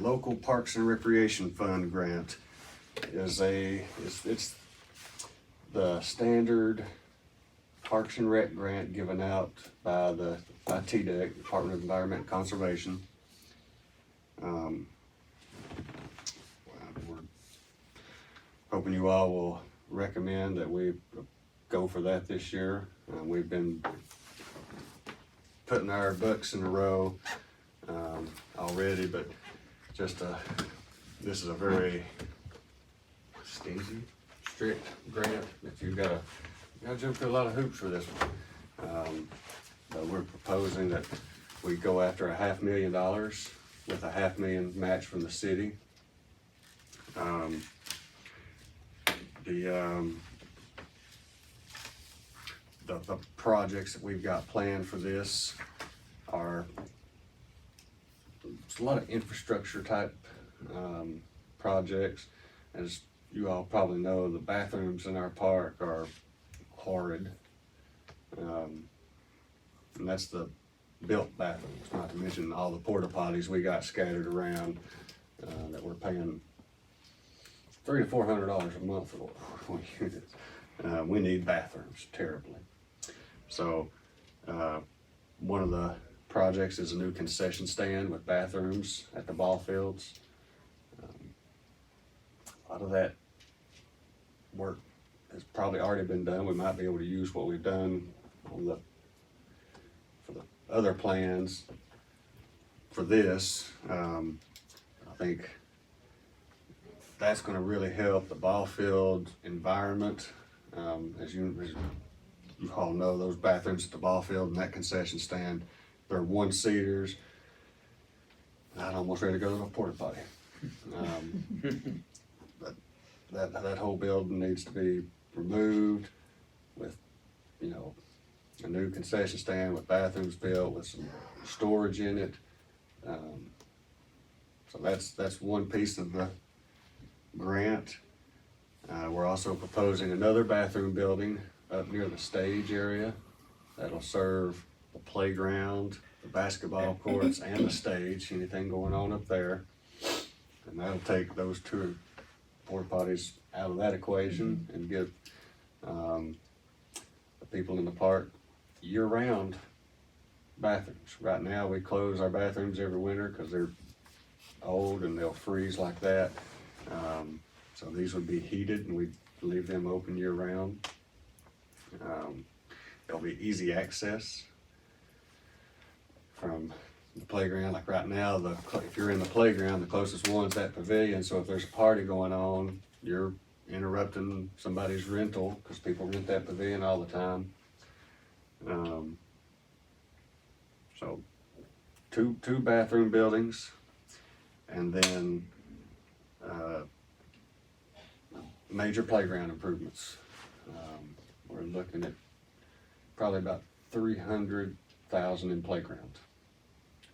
local Parks and Recreation Fund grant is it's the standard Parks and Rec grant given out by TDEC, Department of Environment and Conservation. We're hoping you all will recommend that we go for that this year. We've been putting our ducks in a row already, but just this is a very stingy, strict grant that you've got to jump through a lot of hoops for this one. But we're proposing that we go after $500,000 with a $500,000 match from the city. The projects that we've got planned for this are a lot of infrastructure type projects. As you all probably know, the bathrooms in our park are horrid. And that's the built bathrooms, not to mention all the porta potties we got scattered around that we're paying $300 to $400 a month for. We need bathrooms terribly. So one of the projects is a new concession stand with bathrooms at the ball fields. A lot of that work has probably already been done. We might be able to use what we've done for the other plans for this. I think that's going to really help the ball field environment. As you all know, those bathrooms at the ball field and that concession stand, they're one-seaters. I'm almost ready to go to a porta potty. But that whole building needs to be removed with, a new concession stand with bathrooms built with some storage in it. So that's one piece of the grant. We're also proposing another bathroom building up near the stage area that'll serve the playground, the basketball courts, and the stage, anything going on up there. And that'll take those two porta potties out of that equation and give the people in the park year-round bathrooms. Right now we close our bathrooms every winter because they're old and they'll freeze like that. So these would be heated and we leave them open year-round. There'll be easy access from the playground. Like right now, if you're in the playground, the closest one's that pavilion. So if there's a party going on, you're interrupting somebody's rental because people rent that pavilion all the time. So two bathroom buildings, and then major playground improvements. We're looking at probably about $300,000 in playground,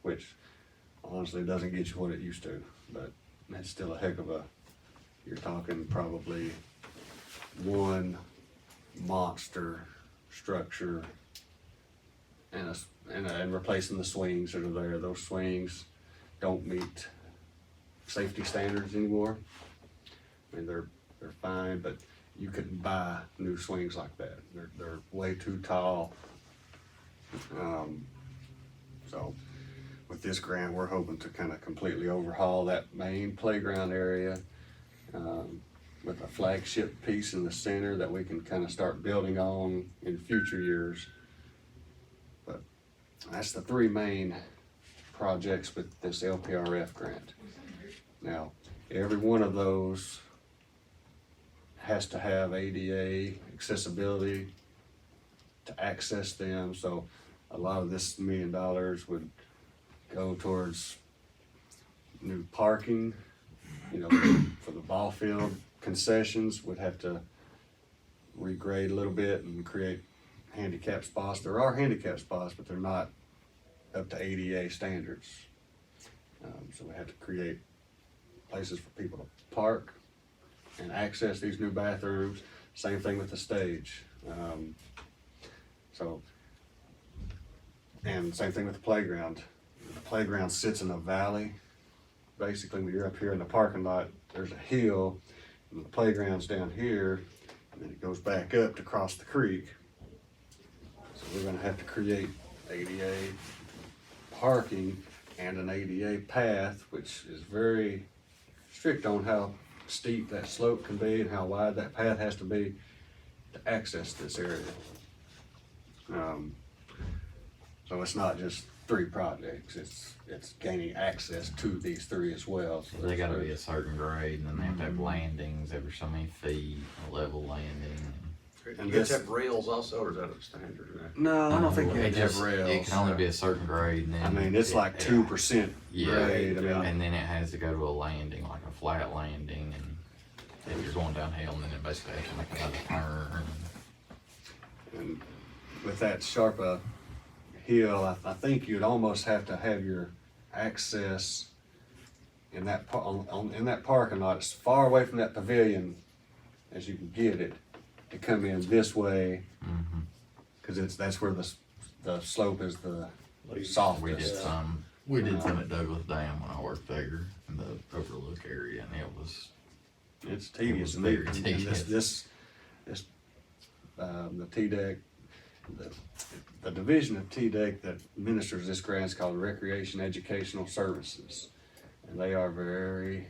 which honestly doesn't get you what it used to, but that's still a heck of you're talking probably one monster structure and replacing the swings that are there. Those swings don't meet safety standards anymore. I mean, they're fine, but you couldn't buy new swings like that. They're way too tall. So with this grant, we're hoping to kind of completely overhaul that main playground area with a flagship piece in the center that we can kind of start building on in future years. But that's the three main projects with this LPRF grant. Now, every one of those has to have ADA accessibility to access them. So a lot of this $1 million would go towards new parking, for the ball field concessions. Would have to regrade a little bit and create handicap spots. There are handicap spots, but they're not up to ADA standards. So we have to create places for people to park and access these new bathrooms. Same thing with the stage. And same thing with the playground. The playground sits in a valley, basically when you're up here in the parking lot, there's a hill, and the playground's down here, and then it goes back up to cross the creek. So we're gonna have to create ADA parking and an ADA path, which is very strict on how steep that slope can be and how wide that path has to be to access this area. So it's not just 3 projects, it's gaining access to these 3 as well. So They gotta be a certain grade, and then they have to have landings every so many feet, a level landing. And You this- have rails also, or is that a standard? No, I don't think you It have to have just- rails. It can only be a certain grade, and then. I mean, it's like 2% Yeah, grade. I mean, and then it has to go to a landing, like a flat landing, and if you're going downhill, and then it basically has to make another turn. and with that sharp hill, I think you'd almost have to have your access in that in that parking lot as far away from that pavilion as you can get it to come in this way, Mhm. because that's where the slope is the Least. softest. We did some at Douglas Dam when I worked there in the overlook area, and it was. It's tedious, and Very and tedious. the TDEC, the division of TDEC that administers this grant is called Recreation Educational Services, and they are very,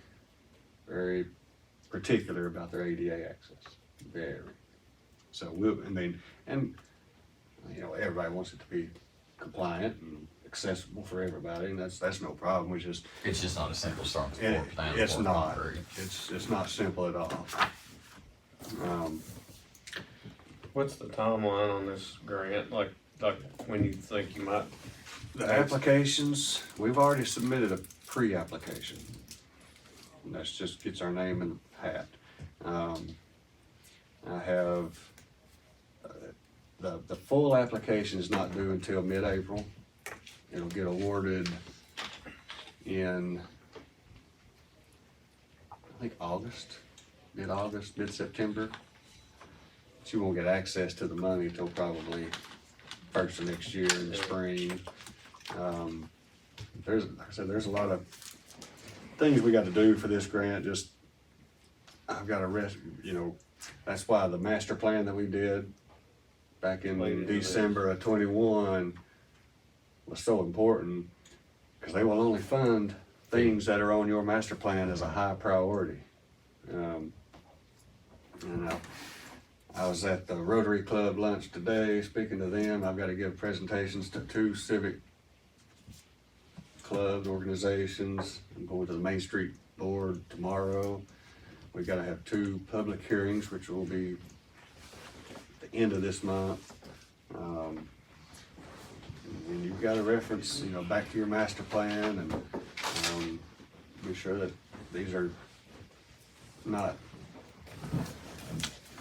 very particular about their ADA access. Very. So and you know, everybody wants it to be compliant and accessible for everybody, and that's no problem. It's just not a simple start to It- fork down. it's fork not. concrete. It's not simple at all. What's the timeline on this grant? Like when you think you might? The applications, we've already submitted a pre-application. And that's just gets our name in the hat. I have, the full application is not due until mid-April. It'll get awarded in, I think August, mid-August, mid-September. But you won't get access to the money till probably first of next year in the spring. Like I said, there's a lot of things we got to do for this grant. Just, I've got to that's why the master plan that we did back in Late into December of 21 was so important, because they will only fund things that are on your master plan as a high priority. I was at the Rotary Club lunch today, speaking to them. I've got to give presentations to 2 civic clubs, organizations. I'm going to the Main Street Board tomorrow. We've got to have 2 public hearings, which will be at the end of this month. And you've got to reference, back to your master plan, and be sure that these are not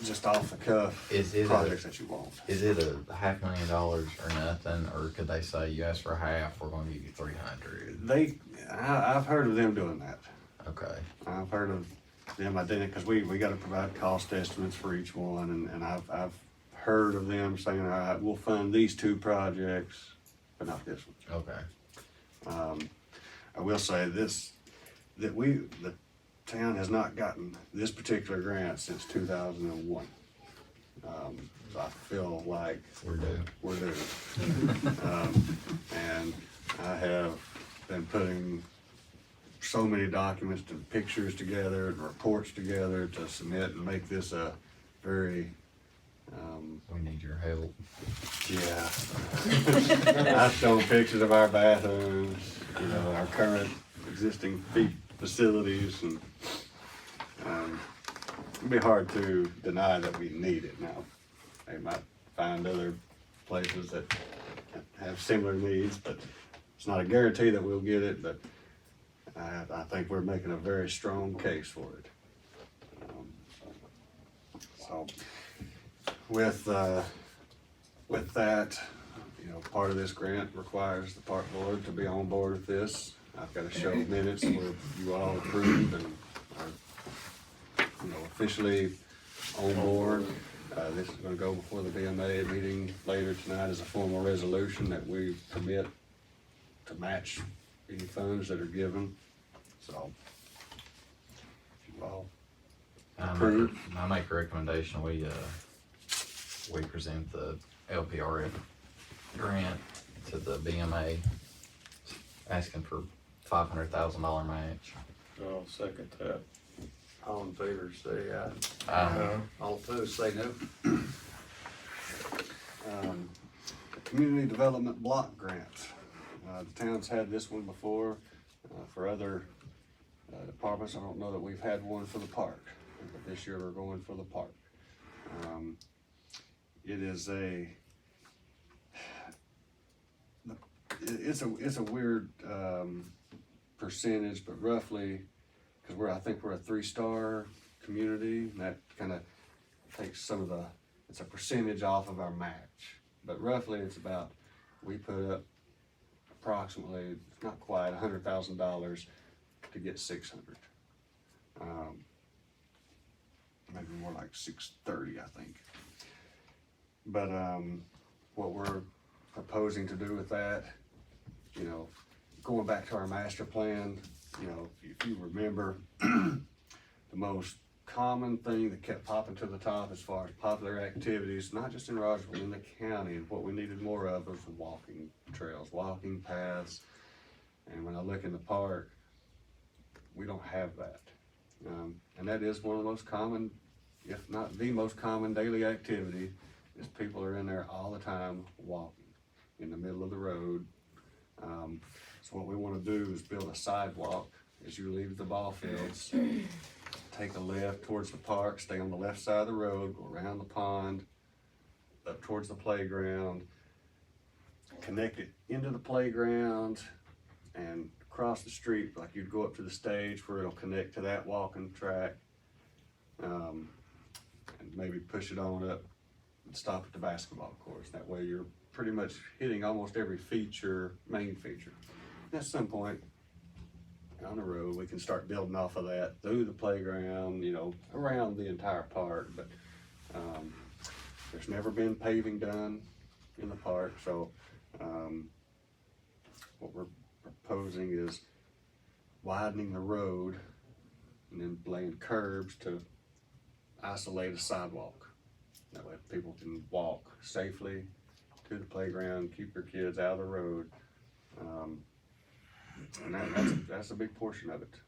just off the cuff Is it projects that you want. Is it a $500,000 or nothing, or could they say, you ask for half, we're gonna give you 300? I've heard of them doing that. Okay, I've heard of them identifying, because we got to provide cost estimates for each one, and I've heard of them saying, all right, we'll fund these 2 projects, but not this one. okay. I will say this, that the town has not gotten this particular grant since 2001. So I feel like We're due. we're due. And I have been putting so many documents and pictures together and reports together to submit and make this a very, We need your help. yeah. I've shown pictures of our bathrooms, our current existing facilities, and it'd be hard to deny that we need it now. They might find other places that have similar needs, but it's not a guarantee that we'll get it, but I think we're making a very strong case for it. So with that, part of this grant requires the park board to be on board with this. I've got to show minutes where you all approved and are, officially on board. This is gonna go before the BMA meeting later tonight as a formal resolution that we commit to match any funds that are given. So, well, I Approved. make a recommendation, we present the LPRF grant to the BMA, asking for $500,000 match. I'll second that. All in favor, say aye. All opposed, say no. Community Development Block Grant. The town's had this one before, for other departments. I don't know that we've had one for the park, but this year we're going for the park. It is it's a weird, percentage, but roughly, cause I think we're a 3-star community, and that kinda takes some of it's a percentage off of our match. But roughly, it's about, we put up approximately, not quite, $100,000 to get 600. Maybe more like 630, I think. But what we're proposing to do with that, you know, going back to our master plan, you know, if you remember, the most common thing that kept popping to the top as far as popular activities, not just in Rogersville, in the county, and what we needed more of was walking trails, walking paths. And when I look in the park, we don't have that. And that is one of the most common, if not the most common daily activity, is people are in there all the time walking in the middle of the road. So what we want to do is build a sidewalk as you leave the ball fields. Take a left towards the park, stay on the left side of the road, go around the pond, up towards the playground, connect it into the playground, and across the street, like you'd go up to the stage where it'll connect to that walking track, and maybe push it on up and stop at the basketball courts. That way you're pretty much hitting almost every main feature. At some point, on the road, we can start building off of that through the playground, you know, around the entire park. But there's never been paving done in the park, so what we're proposing is widening the road and then laying curbs to isolate a sidewalk. That way people can walk safely to the playground, keep their kids out of the road. And that's a big portion of it.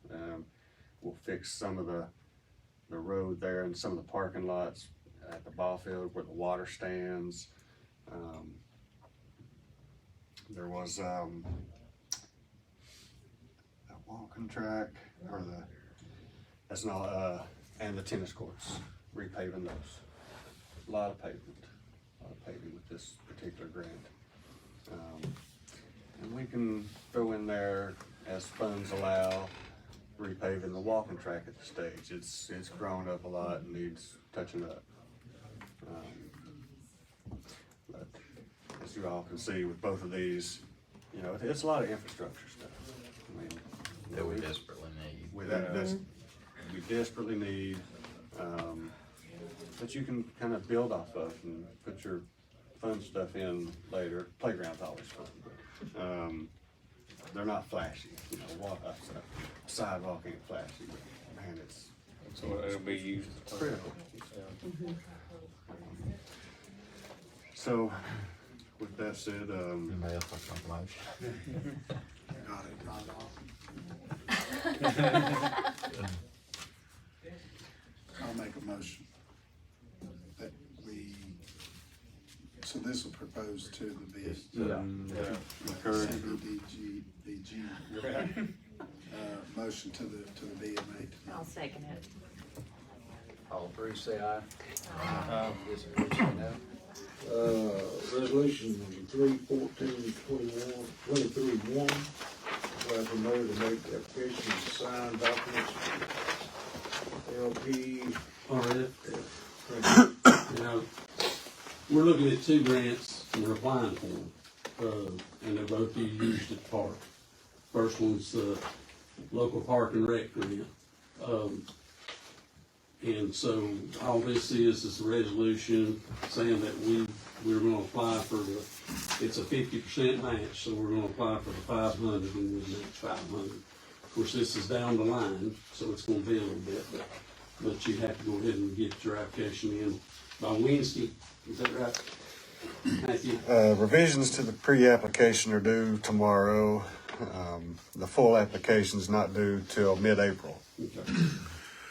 We'll fix some of the road there and some of the parking lots at the ball field where the water stands. There was a walking track, or and the tennis courts, repaving those. A lot of paving with this particular grant. And we can throw in there, as funds allow, repaving the walking track at the stage. It's grown up a lot and needs touching up. But as you all can see with both of these, you know, it's a lot of infrastructure stuff. I mean, That we desperately need. We desperately need, that you can kind of build off of and put your fun stuff in later. Playground's always fun, but they're not flashy. You know, a sidewalk ain't flashy, but man, it's So it'll be used. critical. Yeah. So, with that said, Anybody else like to make a motion? Got it, got it. I'll make a motion that so this will propose to the encourage. CBDG, motion to the BMA. I'll second it. All approved, say aye. Disapprove, say no. Resolution 3/14/21, where the mayor to make the application and sign documents. LP. You know, we're looking at 2 grants and we're applying for them, and they're both used at the park. First one's local park and rec grant. And so all this is a resolution saying that we're gonna apply for it's a 50% match, so we're gonna apply for the 500 and we match 500. Of course, this is down the line, so it's gonna be a little bit, but you have to go ahead and get your application in by Wednesday, is that right? Matthew? Revisions to the pre-application are due tomorrow. The full application's not due till mid-April. Okay.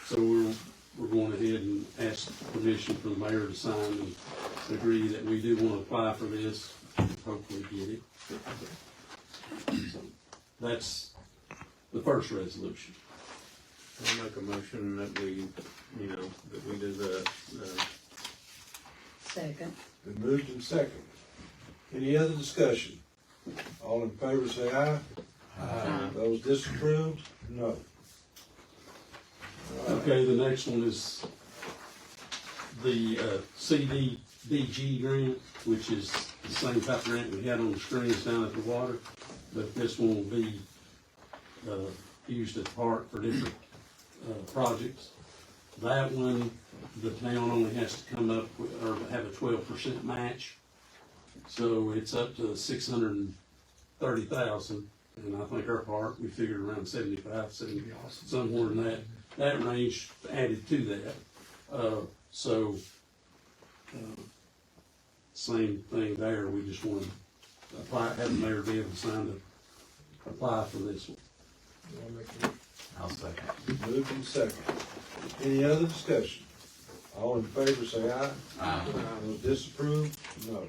So we're going ahead and ask permission for the mayor to sign and agree that we do want to apply for this, hopefully get it. So that's the first resolution. I'll make a motion that we, that we do the Second. Been moved and second. Any other discussion? All in favor say aye. Aye. Those disapproved, no. Okay, the next one is the CDBG grant, which is the same type of grant we had on the screens down at the water, but this one will be used at the park for different projects. That one, the town only has to come up with, or have a 12% match, so it's up to $630,000, and I think our part, we figured around 75, 70, somewhere in that range added to that. Same thing there, we just want to apply, have the mayor be able to sign to apply for this one. I'll second. Moved and second. Any other discussion? All in favor say aye. Aye. Those disapproved, no.